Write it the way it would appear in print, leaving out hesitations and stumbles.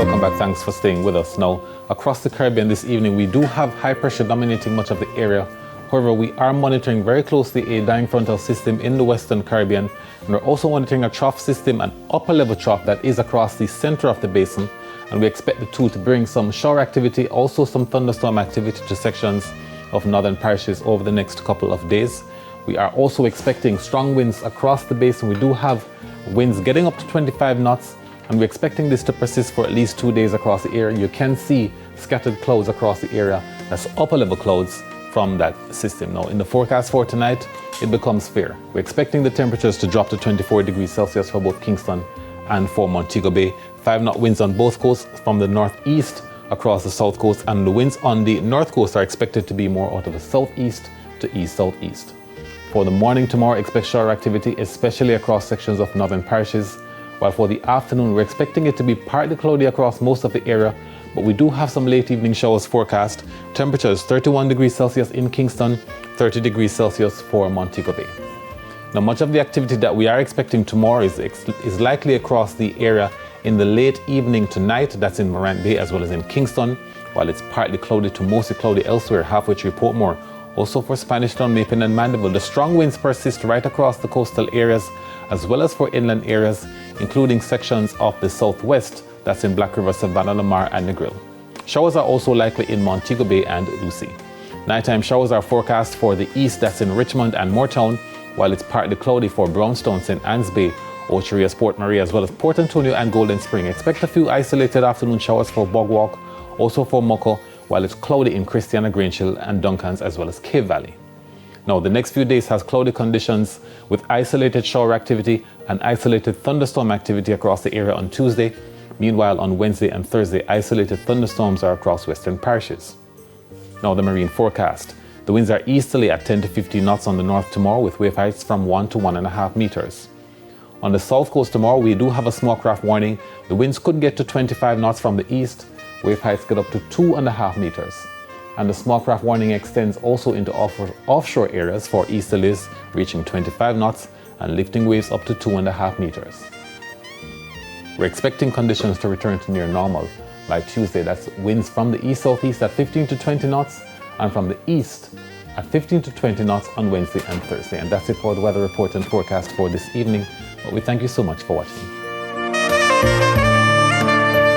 welcome back. Thanks for staying with us. Now, across the Caribbean this evening, we do have high pressure dominating much of the area. However, we are monitoring very closely a dying frontal system in the Western Caribbean, and we're also monitoring a trough system, an upper level trough that is across the center of the basin, and we expect the two to bring some shower activity, also some thunderstorm activity to sections of northern parishes over the next couple of days. We are also expecting strong winds across the basin. We do have winds getting up to 25 knots, and we're expecting this to persist for at least 2 days across the area. You can see scattered clouds across the area. That's upper level clouds from that system. Now, in the forecast for tonight, it becomes fair. We're expecting the temperatures to drop to 24 degrees Celsius for both Kingston and for Montego Bay. 5-knot winds on both coasts from the northeast across the south coast, and the winds on the north coast are expected to be more out of the southeast to east-southeast. For the morning tomorrow, expect shower activity, especially across sections of northern parishes, while for the afternoon, we're expecting it to be partly cloudy across most of the area, but we do have some late evening showers forecast. Temperatures 31 degrees Celsius in Kingston, 30 degrees Celsius for Montego Bay. Now, much of the activity that we are expecting tomorrow is likely across the area in the late evening tonight. That's in Morant Bay as well as in Kingston, while it's partly cloudy to mostly cloudy elsewhere, halfway through Portmore. Also for Spanish Town, Maple and Mandeville, the strong winds persist right across the coastal areas as well as for inland areas, including sections of the southwest. That's in Black River, Savannah, Lamar and Negril. Showers are also likely in Montego Bay and Lucy. Nighttime showers are forecast for the east, that's in Richmond and Moortown, while it's partly cloudy for Brownstown, St. Anne's Bay, Ocho Rios, Port Maria, as well as Port Antonio and Golden Spring. Expect a few isolated afternoon showers for Bogwalk, also for Moko, while it's cloudy in Christiana, Grange Hill and Duncans, as well as Cave Valley. Now, the next few days has cloudy conditions with isolated shower activity and isolated thunderstorm activity across the area on Tuesday. Meanwhile, on Wednesday and Thursday, isolated thunderstorms are across western parishes. Now, the marine forecast. The winds are easterly at 10 to 15 knots on the north tomorrow, with wave heights from 1 to 1.5 meters. On the south coast tomorrow, we do have a small craft warning. The winds could get to 25 knots from the east. Wave heights get up to 2.5 meters. And the small craft warning extends also into offshore areas for easterlies reaching 25 knots and lifting waves up to 2.5 meters. We're expecting conditions to return to near normal by Tuesday. That's winds from the east-southeast at 15 to 20 knots and from the east at 15 to 20 knots on Wednesday and Thursday. And that's it for the weather report and forecast for this evening. But we thank you so much for watching.